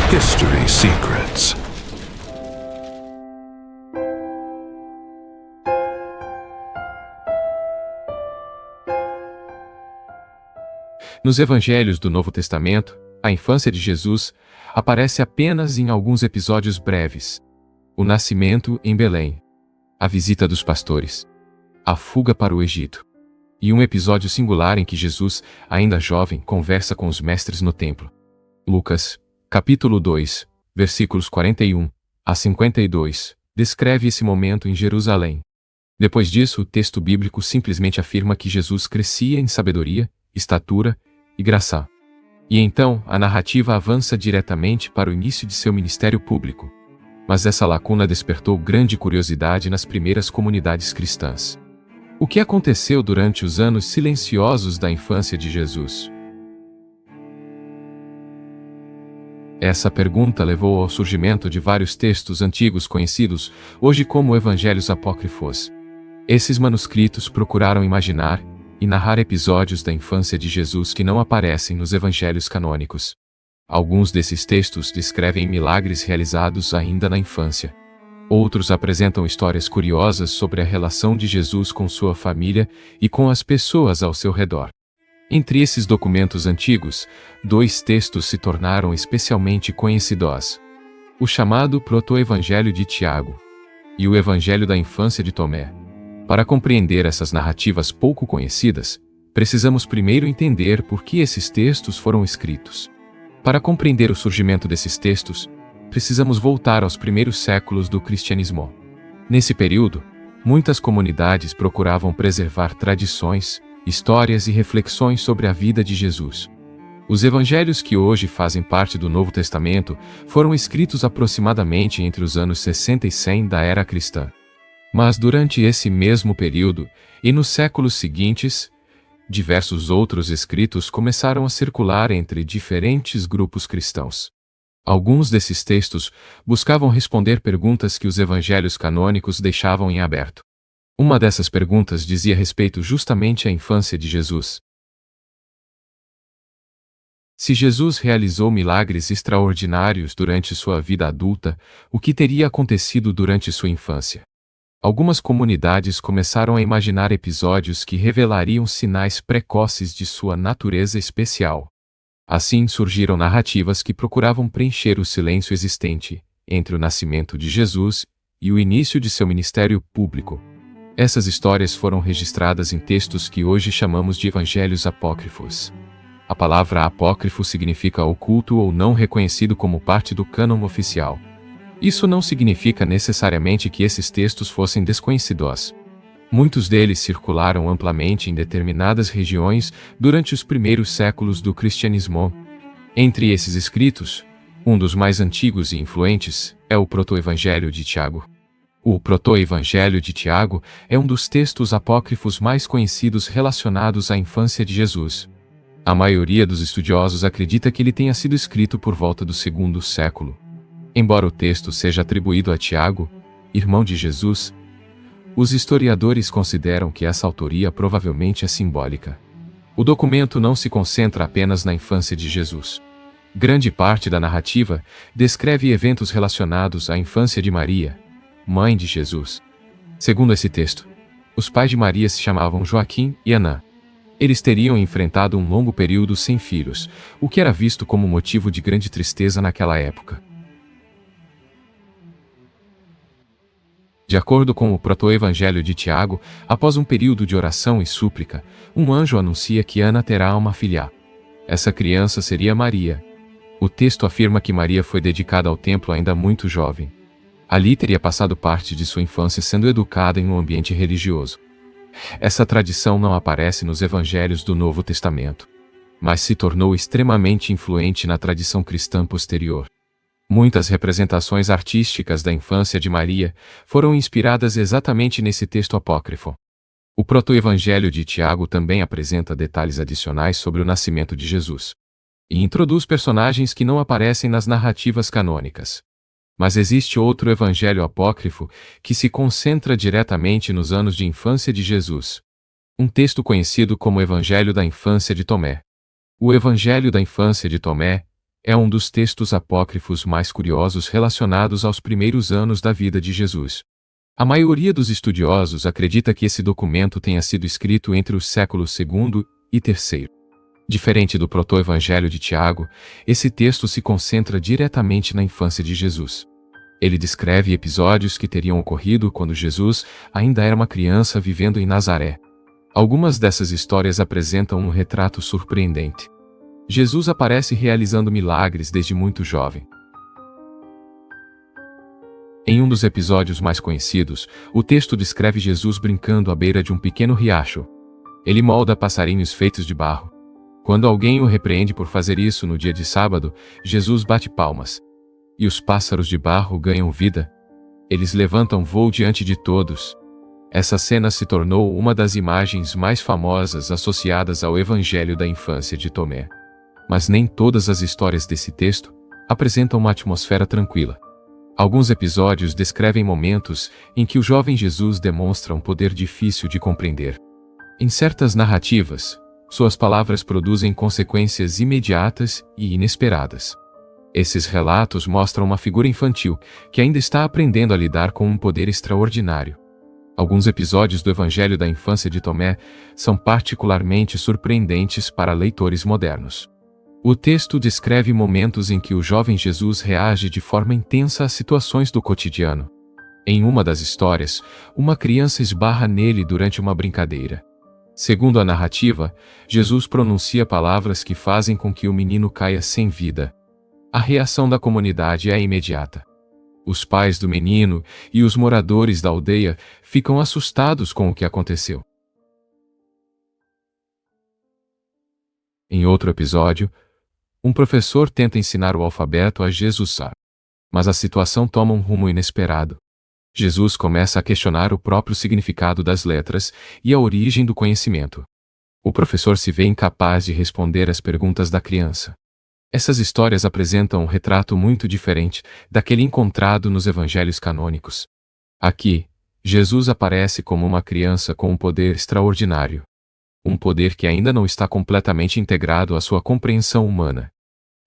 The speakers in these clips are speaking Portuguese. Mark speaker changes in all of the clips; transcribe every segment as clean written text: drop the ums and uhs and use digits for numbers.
Speaker 1: History Secrets.
Speaker 2: Nos Evangelhos do Novo Testamento, a infância de Jesus aparece apenas em alguns episódios breves. O nascimento em Belém, a visita dos pastores, a fuga para o Egito, e um episódio singular em que Jesus, ainda jovem, conversa com os mestres no templo. Lucas, capítulo 2, versículos 41 a 52, descreve esse momento em Jerusalém. Depois disso, o texto bíblico simplesmente afirma que Jesus crescia em sabedoria, estatura e graça. E então, a narrativa avança diretamente para o início de seu ministério público. Mas essa lacuna despertou grande curiosidade nas primeiras comunidades cristãs. O que aconteceu durante os anos silenciosos da infância de Jesus? Essa pergunta levou ao surgimento de vários textos antigos conhecidos hoje como evangelhos apócrifos. Esses manuscritos procuraram imaginar e narrar episódios da infância de Jesus que não aparecem nos evangelhos canônicos. Alguns desses textos descrevem milagres realizados ainda na infância. Outros apresentam histórias curiosas sobre a relação de Jesus com sua família e com as pessoas ao seu redor. Entre esses documentos antigos, dois textos se tornaram especialmente conhecidos: o chamado Proto-Evangelho de Tiago e o Evangelho da Infância de Tomé. Para compreender essas narrativas pouco conhecidas, precisamos primeiro entender por que esses textos foram escritos. Para compreender o surgimento desses textos, precisamos voltar aos primeiros séculos do cristianismo. Nesse período, muitas comunidades procuravam preservar tradições, histórias e reflexões sobre a vida de Jesus. Os evangelhos que hoje fazem parte do Novo Testamento foram escritos aproximadamente entre os anos 60 e 100 da era cristã. Mas durante esse mesmo período, e nos séculos seguintes, diversos outros escritos começaram a circular entre diferentes grupos cristãos. Alguns desses textos buscavam responder perguntas que os evangelhos canônicos deixavam em aberto. Uma dessas perguntas dizia respeito justamente à infância de Jesus. Se Jesus realizou milagres extraordinários durante sua vida adulta, o que teria acontecido durante sua infância? Algumas comunidades começaram a imaginar episódios que revelariam sinais precoces de sua natureza especial. Assim surgiram narrativas que procuravam preencher o silêncio existente entre o nascimento de Jesus e o início de seu ministério público. Essas histórias foram registradas em textos que hoje chamamos de evangelhos apócrifos. A palavra apócrifo significa oculto ou não reconhecido como parte do cânon oficial. Isso não significa necessariamente que esses textos fossem desconhecidos. Muitos deles circularam amplamente em determinadas regiões durante os primeiros séculos do cristianismo. Entre esses escritos, um dos mais antigos e influentes é o Proto-Evangelho de Tiago. O Proto-Evangelho de Tiago é um dos textos apócrifos mais conhecidos relacionados à infância de Jesus. A maioria dos estudiosos acredita que ele tenha sido escrito por volta do segundo século. Embora o texto seja atribuído a Tiago, irmão de Jesus, os historiadores consideram que essa autoria provavelmente é simbólica. O documento não se concentra apenas na infância de Jesus. Grande parte da narrativa descreve eventos relacionados à infância de Maria, mãe de Jesus. Segundo esse texto, os pais de Maria se chamavam Joaquim e Anã. Eles teriam enfrentado um longo período sem filhos, o que era visto como motivo de grande tristeza naquela época. De acordo com o Proto-Evangelho de Tiago, após um período de oração e súplica, um anjo anuncia que Ana terá uma filha. Essa criança seria Maria. O texto afirma que Maria foi dedicada ao templo ainda muito jovem. Ali teria passado parte de sua infância sendo educada em um ambiente religioso. Essa tradição não aparece nos evangelhos do Novo Testamento, mas se tornou extremamente influente na tradição cristã posterior. Muitas representações artísticas da infância de Maria foram inspiradas exatamente nesse texto apócrifo. O Proto-Evangelho de Tiago também apresenta detalhes adicionais sobre o nascimento de Jesus e introduz personagens que não aparecem nas narrativas canônicas. Mas existe outro evangelho apócrifo que se concentra diretamente nos anos de infância de Jesus. Um texto conhecido como Evangelho da Infância de Tomé. O Evangelho da Infância de Tomé é um dos textos apócrifos mais curiosos relacionados aos primeiros anos da vida de Jesus. A maioria dos estudiosos acredita que esse documento tenha sido escrito entre os séculos II e III. Diferente do proto-evangelho de Tiago, esse texto se concentra diretamente na infância de Jesus. Ele descreve episódios que teriam ocorrido quando Jesus ainda era uma criança vivendo em Nazaré. Algumas dessas histórias apresentam um retrato surpreendente. Jesus aparece realizando milagres desde muito jovem. Em um dos episódios mais conhecidos, o texto descreve Jesus brincando à beira de um pequeno riacho. Ele molda passarinhos feitos de barro. Quando alguém o repreende por fazer isso no dia de sábado, Jesus bate palmas. E os pássaros de barro ganham vida. Eles levantam voo diante de todos. Essa cena se tornou uma das imagens mais famosas associadas ao Evangelho da infância de Tomé. Mas nem todas as histórias desse texto apresentam uma atmosfera tranquila. Alguns episódios descrevem momentos em que o jovem Jesus demonstra um poder difícil de compreender. Em certas narrativas, suas palavras produzem consequências imediatas e inesperadas. Esses relatos mostram uma figura infantil que ainda está aprendendo a lidar com um poder extraordinário. Alguns episódios do Evangelho da infância de Tomé são particularmente surpreendentes para leitores modernos. O texto descreve momentos em que o jovem Jesus reage de forma intensa a situações do cotidiano. Em uma das histórias, uma criança esbarra nele durante uma brincadeira. Segundo a narrativa, Jesus pronuncia palavras que fazem com que o menino caia sem vida. A reação da comunidade é imediata. Os pais do menino e os moradores da aldeia ficam assustados com o que aconteceu. Em outro episódio, um professor tenta ensinar o alfabeto a Jesus, mas a situação toma um rumo inesperado. Jesus começa a questionar o próprio significado das letras e a origem do conhecimento. O professor se vê incapaz de responder às perguntas da criança. Essas histórias apresentam um retrato muito diferente daquele encontrado nos evangelhos canônicos. Aqui, Jesus aparece como uma criança com um poder extraordinário. Um poder que ainda não está completamente integrado à sua compreensão humana.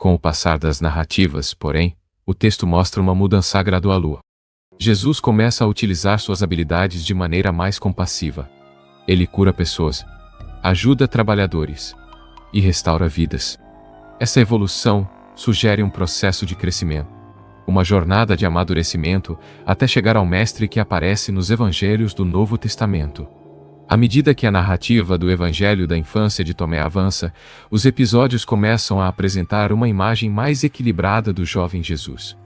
Speaker 2: Com o passar das narrativas, porém, o texto mostra uma mudança gradual. Jesus começa a utilizar suas habilidades de maneira mais compassiva. Ele cura pessoas, ajuda trabalhadores e restaura vidas. Essa evolução sugere um processo de crescimento, uma jornada de amadurecimento até chegar ao Mestre que aparece nos Evangelhos do Novo Testamento. À medida que a narrativa do Evangelho da infância de Tomé avança, os episódios começam a apresentar uma imagem mais equilibrada do jovem Jesus.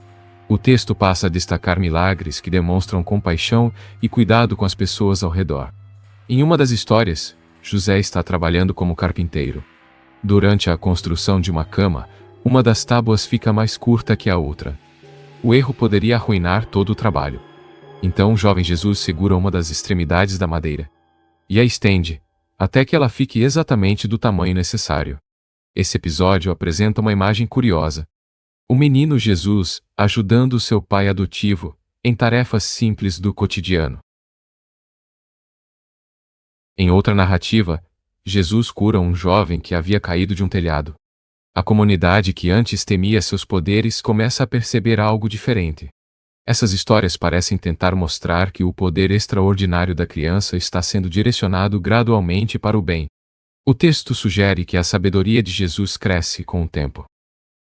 Speaker 2: O texto passa a destacar milagres que demonstram compaixão e cuidado com as pessoas ao redor. Em uma das histórias, José está trabalhando como carpinteiro. Durante a construção de uma cama, uma das tábuas fica mais curta que a outra. O erro poderia arruinar todo o trabalho. Então o jovem Jesus segura uma das extremidades da madeira e a estende, até que ela fique exatamente do tamanho necessário. Esse episódio apresenta uma imagem curiosa. O menino Jesus ajudando seu pai adotivo em tarefas simples do cotidiano. Em outra narrativa, Jesus cura um jovem que havia caído de um telhado. A comunidade que antes temia seus poderes começa a perceber algo diferente. Essas histórias parecem tentar mostrar que o poder extraordinário da criança está sendo direcionado gradualmente para o bem. O texto sugere que a sabedoria de Jesus cresce com o tempo.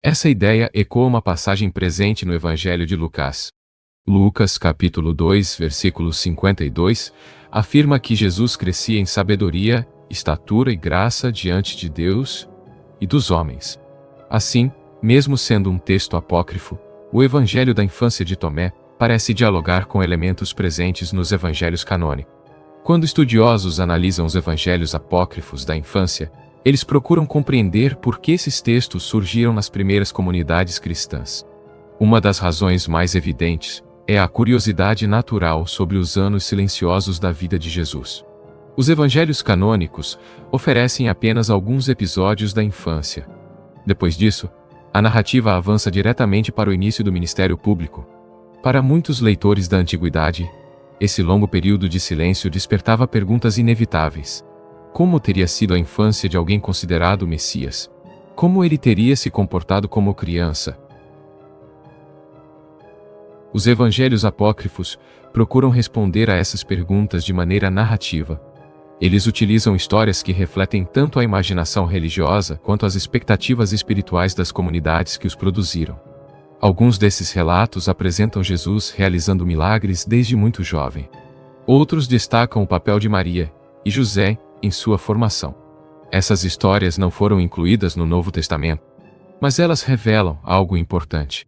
Speaker 2: Essa ideia ecoa uma passagem presente no Evangelho de Lucas. Lucas capítulo 2, versículo 52, afirma que Jesus crescia em sabedoria, estatura e graça diante de Deus e dos homens. Assim, mesmo sendo um texto apócrifo, o Evangelho da infância de Tomé parece dialogar com elementos presentes nos evangelhos canônicos. Quando estudiosos analisam os evangelhos apócrifos da infância, eles procuram compreender por que esses textos surgiram nas primeiras comunidades cristãs. Uma das razões mais evidentes é a curiosidade natural sobre os anos silenciosos da vida de Jesus. Os evangelhos canônicos oferecem apenas alguns episódios da infância. Depois disso, a narrativa avança diretamente para o início do ministério público. Para muitos leitores da antiguidade, esse longo período de silêncio despertava perguntas inevitáveis. Como teria sido a infância de alguém considerado o Messias? Como ele teria se comportado como criança? Os evangelhos apócrifos procuram responder a essas perguntas de maneira narrativa. Eles utilizam histórias que refletem tanto a imaginação religiosa quanto as expectativas espirituais das comunidades que os produziram. Alguns desses relatos apresentam Jesus realizando milagres desde muito jovem. Outros destacam o papel de Maria e José em sua formação. Essas histórias não foram incluídas no Novo Testamento, mas elas revelam algo importante.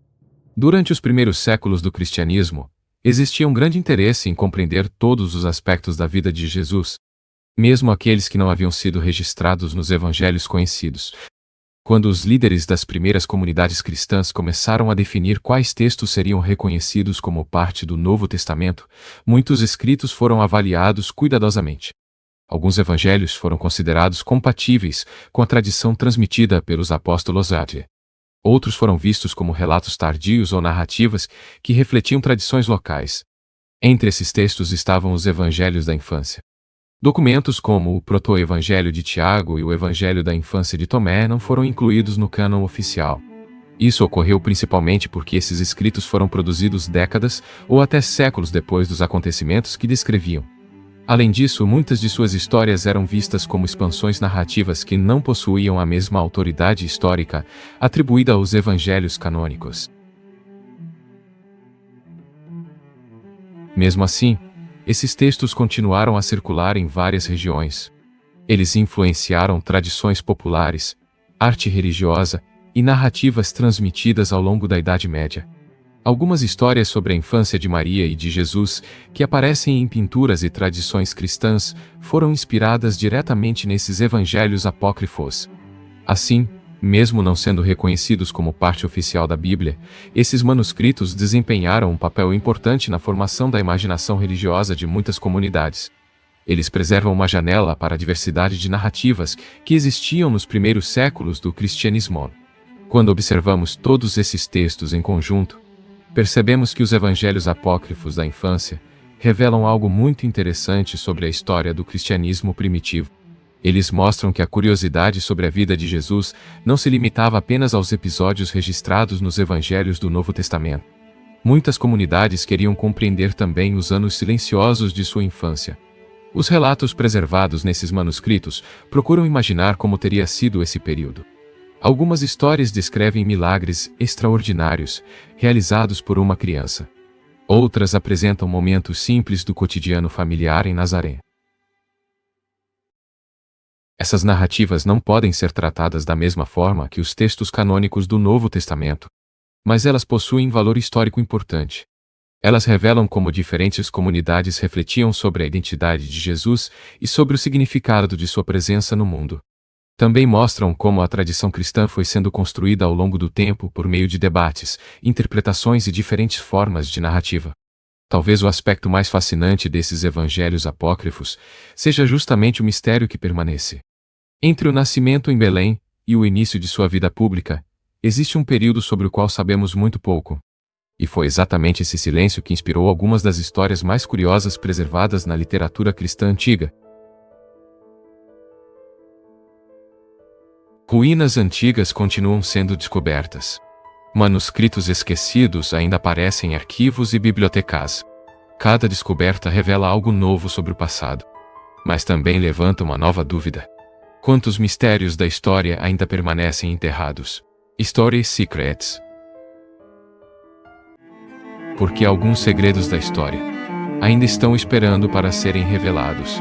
Speaker 2: Durante os primeiros séculos do cristianismo, existia um grande interesse em compreender todos os aspectos da vida de Jesus, mesmo aqueles que não haviam sido registrados nos evangelhos conhecidos. Quando os líderes das primeiras comunidades cristãs começaram a definir quais textos seriam reconhecidos como parte do Novo Testamento, muitos escritos foram avaliados cuidadosamente. Alguns evangelhos foram considerados compatíveis com a tradição transmitida pelos apóstolos AD. Outros foram vistos como relatos tardios ou narrativas que refletiam tradições locais. Entre esses textos estavam os evangelhos da infância. Documentos como o Proto-Evangelho de Tiago e o Evangelho da Infância de Tomé não foram incluídos no cânon oficial. Isso ocorreu principalmente porque esses escritos foram produzidos décadas ou até séculos depois dos acontecimentos que descreviam. Além disso, muitas de suas histórias eram vistas como expansões narrativas que não possuíam a mesma autoridade histórica atribuída aos evangelhos canônicos. Mesmo assim, esses textos continuaram a circular em várias regiões. Eles influenciaram tradições populares, arte religiosa e narrativas transmitidas ao longo da Idade Média. Algumas histórias sobre a infância de Maria e de Jesus, que aparecem em pinturas e tradições cristãs, foram inspiradas diretamente nesses evangelhos apócrifos. Assim, mesmo não sendo reconhecidos como parte oficial da Bíblia, esses manuscritos desempenharam um papel importante na formação da imaginação religiosa de muitas comunidades. Eles preservam uma janela para a diversidade de narrativas que existiam nos primeiros séculos do cristianismo. Quando observamos todos esses textos em conjunto, percebemos que os evangelhos apócrifos da infância revelam algo muito interessante sobre a história do cristianismo primitivo. Eles mostram que a curiosidade sobre a vida de Jesus não se limitava apenas aos episódios registrados nos evangelhos do Novo Testamento. Muitas comunidades queriam compreender também os anos silenciosos de sua infância. Os relatos preservados nesses manuscritos procuram imaginar como teria sido esse período. Algumas histórias descrevem milagres extraordinários realizados por uma criança. Outras apresentam momentos simples do cotidiano familiar em Nazaré. Essas narrativas não podem ser tratadas da mesma forma que os textos canônicos do Novo Testamento, mas elas possuem valor histórico importante. Elas revelam como diferentes comunidades refletiam sobre a identidade de Jesus e sobre o significado de sua presença no mundo. Também mostram como a tradição cristã foi sendo construída ao longo do tempo por meio de debates, interpretações e diferentes formas de narrativa. Talvez o aspecto mais fascinante desses evangelhos apócrifos seja justamente o mistério que permanece. Entre o nascimento em Belém e o início de sua vida pública, existe um período sobre o qual sabemos muito pouco. E foi exatamente esse silêncio que inspirou algumas das histórias mais curiosas preservadas na literatura cristã antiga. Ruínas antigas continuam sendo descobertas. Manuscritos esquecidos ainda aparecem em arquivos e bibliotecas. Cada descoberta revela algo novo sobre o passado, mas também levanta uma nova dúvida. Quantos mistérios da história ainda permanecem enterrados? Story Secrets. Porque alguns segredos da história ainda estão esperando para serem revelados.